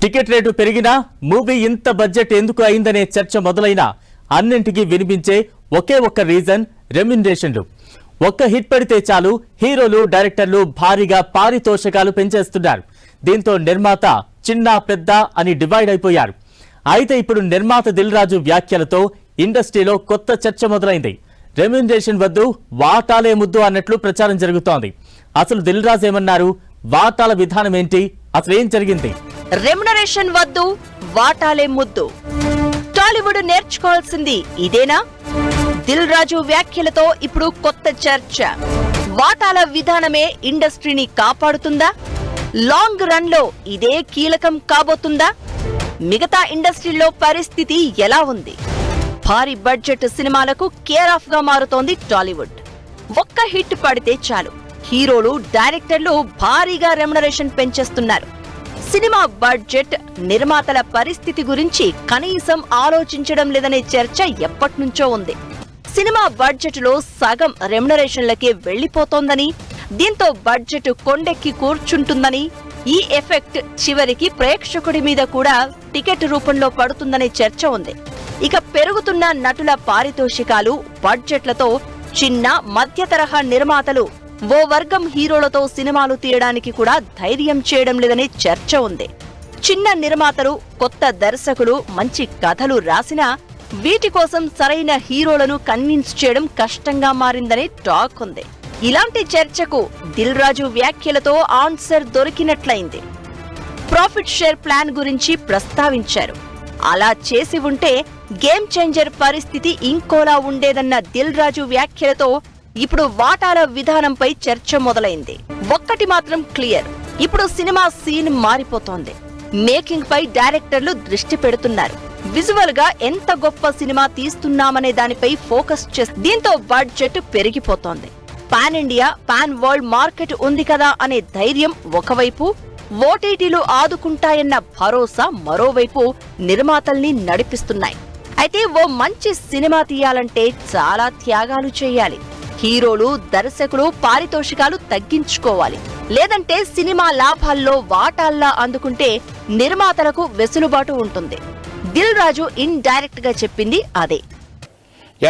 Ticket rate పెరిగినా movie ఇంత budget ఎందుకు అయిందనే చర్చ మొదలైనా అన్నింటికి వినిపించే ఒకే ఒక్క రీజన్ రెమ్యునరేషన్లు. ఒక్క హిట్ పడితే చాలు హీరోలు డైరెక్టర్లు భారీగా పారితోషికాలు పెంచేస్తున్నారు. దీంతో నిర్మాత చిన్న పెద్ద అని డివైడ్ అయిపోయారు. అయితే ఇప్పుడు నిర్మాత దిల్ రాజు వ్యాఖ్యలతో ఇండస్ట్రీలో కొత్త చర్చ మొదలైంది. రెమ్యునరేషన్ వద్దు వాటాలే ముద్దు అన్నట్లు ప్రచారం జరుగుతోంది. అసలు దిల్ రాజు ఏమన్నారు? వాటాల విధానం ఏంటి? అసలు ఏం జరిగింది? రెమ్యునరేషన్ వద్దు వాటాలే ముద్దు. టాలీవుడ్ నేర్చుకోవాల్సింది ఇదేనా? దిల్ రాజు వ్యాఖ్యలతో ఇప్పుడు కొత్త చర్చ. వాటాల విధానమే ఇండస్ట్రీని కాపాడుతుందా? లాంగ్ రన్ లో ఇదే కీలకం కాబోతుందా? మిగతా ఇండస్ట్రీలో పరిస్థితి ఎలా ఉంది? భారీ బడ్జెట్ సినిమాలకు కేర్ ఆఫ్ గా మారుతోంది టాలీవుడ్. ఒక్క హిట్ పడితే చాలు హీరోలు డైరెక్టర్లు భారీగా రెమ్యునరేషన్ పెంచేస్తున్నారు. సినిమా బడ్జెట్, నిర్మాతల పరిస్థితి గురించి కనీసం ఆలోచించడం లేదనే చర్చ ఎప్పట్నుంచో ఉంది. సినిమా బడ్జెట్ లో సగం రెమ్యునరేషన్లకే వెళ్లిపోతోందని, దీంతో బడ్జెట్ కొండెక్కి కూర్చుంటుందని, ఈ ఎఫెక్ట్ చివరికి ప్రేక్షకుడి మీద కూడా టికెట్ రూపంలో పడుతుందనే చర్చ ఉంది. ఇక పెరుగుతున్న నటుల పారితోషికాలు, బడ్జెట్లతో చిన్న మధ్య తరహా నిర్మాతలు ఓ వర్గం హీరోలతో సినిమాలు తీయడానికి కూడా ధైర్యం చేయడం లేదనే చర్చ ఉంది. చిన్న నిర్మాతలు, కొత్త దర్శకులు మంచి కథలు రాసినా వీటి కోసం సరైన హీరోలను కన్విన్స్ చేయడం కష్టంగా మారిందనే టాక్ ఉంది. ఇలాంటి చర్చకు దిల్ రాజు వ్యాఖ్యలతో ఆన్సర్ దొరికినట్లయింది. ప్రాఫిట్ షేర్ ప్లాన్ గురించి ప్రస్తావించారు. అలా చేసి ఉంటే గేమ్ చేంజర్ పరిస్థితి ఇంకోలా ఉండేదన్న దిల్ రాజు వ్యాఖ్యలతో ఇప్పుడు వాటాల విధానంపై చర్చ మొదలైంది. ఒక్కటి మాత్రం క్లియర్, ఇప్పుడు సినిమా సీన్ మారిపోతోంది. మేకింగ్ పై డైరెక్టర్లు దృష్టి పెడుతున్నారు. విజువల్ గా ఎంత గొప్ప సినిమా తీస్తున్నామనే దానిపై ఫోకస్ చేస్తారు. దీంతో బడ్జెట్ పెరిగిపోతోంది. Pan India, pan world market ఉంది కదా అనే ధైర్యం ఒకవైపు, ఓటీటీలు ఆదుకుంటాయన్న భరోసా మరోవైపు నిర్మాతల్ని నడిపిస్తున్నాయి. అయితే ఓ మంచి సినిమా తీయాలంటే చాలా త్యాగాలు చేయాలి. హీరోలు, దర్శకులు పారితోషికాలు తగ్గించుకోవాలి. లేదంటే సినిమా లాభాల్లో వాటాల్లా అందుకుంటే నిర్మాతలకు వెసులుబాటు ఉంటుంది. దిల్ రాజు ఇన్ డైరెక్ట్ గా చెప్పింది అదే.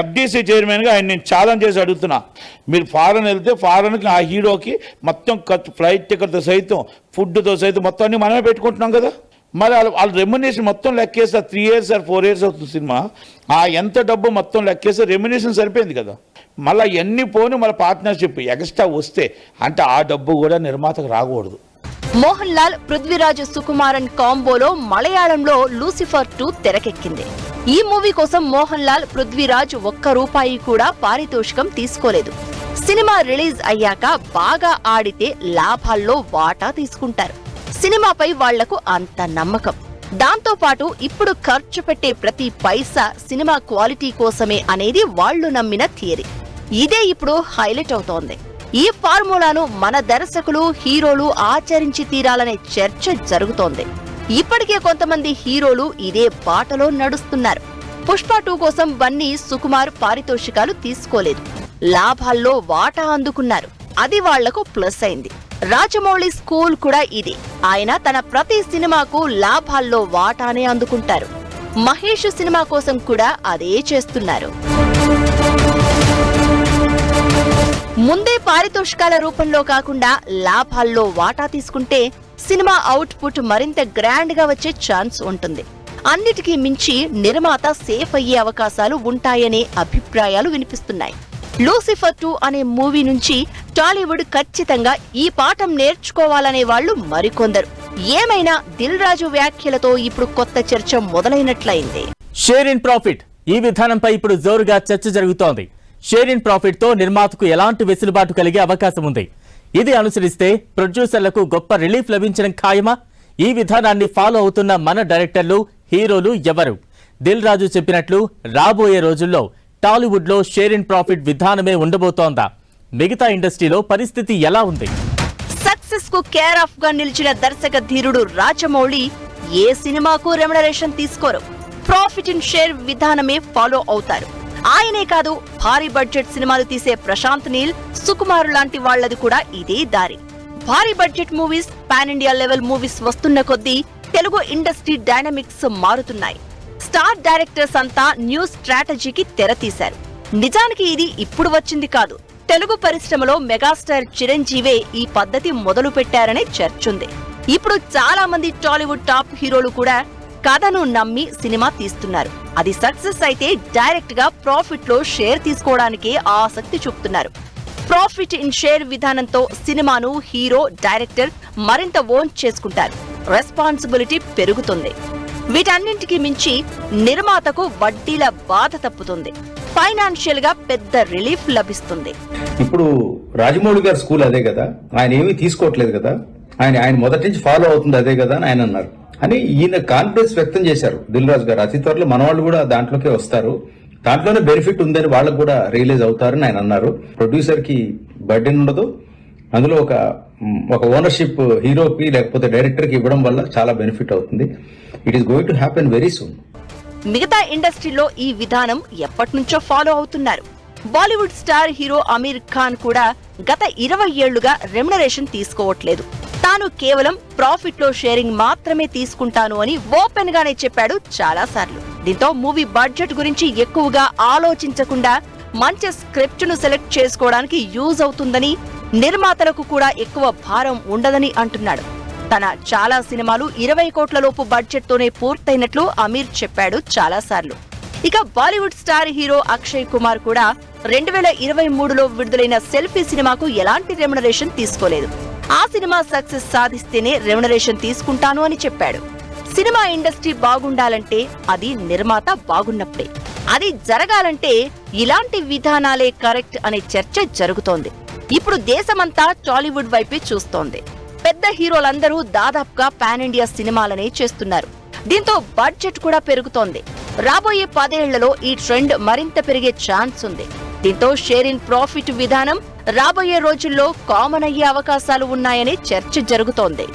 ఎఫ్డీసీ చైర్మన్ గా ఆయన నేను ఛాలెంజ్ చేసి అడుగుతున్నా, మీరు ఫారెన్ వెళ్తే ఫారెన్కి ఆ హీరోకి మొత్తం ఖర్చు, ఫ్లైట్ టికెట్తో సైతం, ఫుడ్తో సైతం మొత్తం అన్ని మనమే పెట్టుకుంటున్నాం కదా. మరి వాళ్ళ రెమ్యునరేషన్ మొత్తం లెక్కేస్తే 3 years or 4 years అవుతుంది సినిమా. ఆ ఎంత డబ్బు మొత్తం లెక్కేస్తే రెమ్యునరేషన్ సరిపోయింది కదా. మళ్ళీ ఎన్ని పోని మన పార్ట్నర్షిప్ ఎక్స్ట్రా వస్తే అంటే ఆ డబ్బు కూడా నిర్మాతకు రాకూడదు. మోహన్ లాల్, పృథ్వీరాజ్ సుకుమారన్ కాంబోలో మలయాళంలో లూసిఫర్ 2 తెరకెక్కింది. ఈ మూవీ కోసం మోహన్ లాల్, పృథ్వీరాజ్ ₹1 కూడా పారితోషికం తీసుకోలేదు. సినిమా రిలీజ్ అయ్యాక బాగా ఆడితే లాభాల్లో వాటా తీసుకుంటారు. సినిమాపై వాళ్లకు అంత నమ్మకం. దాంతో పాటు ఇప్పుడు ఖర్చు పెట్టే ప్రతి పైసా సినిమా క్వాలిటీ కోసమే అనేది వాళ్లు నమ్మిన థియరీ. ఇదే ఇప్పుడు హైలైట్ అవుతోంది. ఈ ఫార్ములాను మన దర్శకులు, హీరోలు ఆచరించి తీరాలనే చర్చ జరుగుతోంది. ఇప్పటికే కొంతమంది హీరోలు ఇదే బాటలో నడుస్తున్నారు. పుష్ప 2 కోసం బన్నీ, సుకుమార్ పారితోషికాలు తీసుకోలేదు. లాభాల్లో వాటా అందుకున్నారు. అది వాళ్లకు ప్లస్ అయింది. రాజమౌళి స్కూల్ కూడా ఇది. ఆయన తన ప్రతి సినిమాకు లాభాల్లో వాటానే అందుకుంటారు. మహేష్ సినిమా కోసం కూడా అదే చేస్తున్నారు. ముందే పారితోషికాల రూపంలో కాకుండా లాభాల్లో వాటా తీసుకుంటే సినిమా అవుట్పుట్ మరింత గ్రాండ్ గా వచ్చే ఛాన్స్ ఉంటుంది. అన్నిటికీ మించి నిర్మాత సేఫ్ అయ్యే అవకాశాలు ఉంటాయనే అభిప్రాయాలు వినిపిస్తున్నాయి. లూసిఫర్ 2 అనే మూవీ నుంచి టాలీవుడ్ ఖచ్చితంగా ఈ పాఠం నేర్చుకోవాలనే వాళ్లు మరికొందరు. ఏమైనా దిల్ రాజు వ్యాఖ్యలతో ఇప్పుడు కొత్త చర్చ మొదలైనట్లయింది. షేర్ ఇన్ ప్రాఫిట్, ఈ విధానంపై ఇప్పుడు జోరుగా చర్చ జరుగుతోంది. షేర్ ఇన్ ప్రాఫిట్ తో నిర్మాతకు ఎలాంటి వెసులుబాటు కలిగే అవకాశం ఉంది? ఇది అనుసరిస్తే ప్రొడ్యూసర్లకు గొప్ప రిలీఫ్ లభించడం ఖాయమా? ఈ విధానాన్ని ఫాలో అవుతున్న మన డైరెక్టర్లు, హీరోలు ఎవరు? దిల్ రాజు చెప్పినట్లు రాబోయే రోజుల్లో టాలీవుడ్ లో షేర్ ఇన్ ప్రాఫిట్ విధానమే ఉండబోతోందా? మిగతా ఇండస్ట్రీలో పరిస్థితి ఎలా ఉంది? సక్సెస్ కు కేర్ ఆఫ్ గా నిలిచిన దర్శక ధీరుడు రాజమౌళి ఏ సినిమాకు రెమ్యునరేషన్ తీసుకోరు. ప్రాఫిట్ ఇన్ షేర్ విధానమే ఫాలో అవుతారు. ఆయనే కాదు, భారీ బడ్జెట్ సినిమాలు తీసే ప్రశాంత్ నీల్, సుకుమార్ లాంటి వాళ్లది కూడా ఇదే దారి. భారీ budget movies, pan India level movies వస్తున్న కొద్దీ తెలుగు ఇండస్ట్రీ డైనమిక్స్ మారుతున్నాయి. స్టార్ డైరెక్టర్స్ అంతా న్యూ స్ట్రాటజీకి తెరతీశారు. నిజానికి ఇది ఇప్పుడు వచ్చింది కాదు. తెలుగు పరిశ్రమలో మెగాస్టార్ చిరంజీవే ఈ పద్ధతి మొదలు పెట్టారనే చర్చుంది. ఇప్పుడు చాలా మంది టాలీవుడ్ టాప్ హీరోలు కూడా కథను నమ్మి సినిమా తీస్తున్నారు. అది సక్సెస్ అయితే డైరెక్ట్ గా ప్రాఫిట్ లో షేర్ తీసుకోవడానికే ఆసక్తి చూపుతున్నారు. ప్రాఫిట్ ఇన్ షేర్ విధానంతో సినిమాను హీరో, డైరెక్టర్ మరింత ఓన్ చేసుకుంటారు. రెస్పాన్సిబిలిటీ పెరుగుతుంది. వీటన్నింటికి మించి నిర్మాతకు వడ్డీల బాధ తప్పుతుంది. ఫైనాన్షియల్ గా పెద్ద రిలీఫ్ లభిస్తుంది. ఇప్పుడు రాజమౌళి గారి స్కూల్ అదే కదా, ఆయన ఏమీ తీసుకోవట్లేదు కదా, ఆయన మొదటి నుంచి ఫాలో అవుతుంది అదే కదా అని ఆయన అన్నారు. అని ఈయన కాన్ఫిడెన్స్ వ్యక్తం చేశారు దిల్ రాజు గారు. అతి త్వరలో మన వాళ్ళు కూడా దాంట్లోకే వస్తారు, దాంట్లోనే బెనిఫిట్ ఉందని వాళ్ళకు కూడా రియలైజ్ అవుతారని ఆయన అన్నారు. ప్రొడ్యూసర్ కి బర్డెన్ ఉండదు, అందులో ఒక ఓనర్షిప్ హీరోకి లేకపోతే డైరెక్టర్ కి ఇవ్వడం వల్ల చాలా బెనిఫిట్ అవుతుంది. It is going to happen very soon. మిగతా ఇండస్ట్రీలో ఈ విధానం ఎప్పటి నుంచో ఫాలో అవుతున్నారు. బాలీవుడ్ స్టార్ హీరో అమీర్ ఖాన్ కూడా గత 20 ఏళ్లుగా రెమ్యునరేషన్ తీసుకోవట్లేదు. తాను కేవలం ప్రాఫిట్ లో షేరింగ్ మాత్రమే తీసుకుంటాను అని ఓపెన్ గానే చెప్పాడు చాలా సార్లు. దీంతో మూవీ బడ్జెట్ గురించి ఎక్కువగా ఆలోచించకుండా మంచి స్క్రిప్ట్ ను సెలెక్ట్ చేసుకోవడానికి యూజ్ అవుతుందని, నిర్మాతలకు కూడా ఎక్కువ భారం ఉండదని అంటున్నాడు. తన చాలా సినిమాలు 20 కోట్ల లోపు బడ్జెట్ తోనే పూర్తయినట్లు అమీర్ చెప్పాడు చాలా సార్లు. ఇక బాలీవుడ్ స్టార్ హీరో అక్షయ్ కుమార్ కూడా 2023లో విడుదలైన సెల్ఫీ సినిమాకు ఎలాంటి రెమ్యునరేషన్ తీసుకోలేదు. ఆ సినిమా సక్సెస్ సాధిస్తేనే రెమ్యునరేషన్ తీసుకుంటాను అని చెప్పాడు. సినిమా ఇండస్ట్రీ బాగుండాలంటే అది నిర్మాత బాగున్నప్పుడే. అది జరగాలంటే ఇలాంటి విధానాలే కరెక్ట్ అనే చర్చ జరుగుతోంది. ఇప్పుడు దేశమంతా టాలీవుడ్ వైపే చూస్తోంది. పెద్ద హీరోలందరూ దాదాపుగా పాన్ ఇండియా సినిమాలనే చేస్తున్నారు. దీంతో బడ్జెట్ కూడా పెరుగుతోంది. రాబోయే 10 ఏళ్లలో ఈ ట్రెండ్ మరింత పెరిగే ఛాన్స్ ఉంది. దీంతో షేర్ ఇన్ ప్రాఫిట్ విధానం రాబోయే రోజుల్లో కామన్ అయ్యే అవకాశాలు ఉన్నాయనే చర్చ జరుగుతోంది.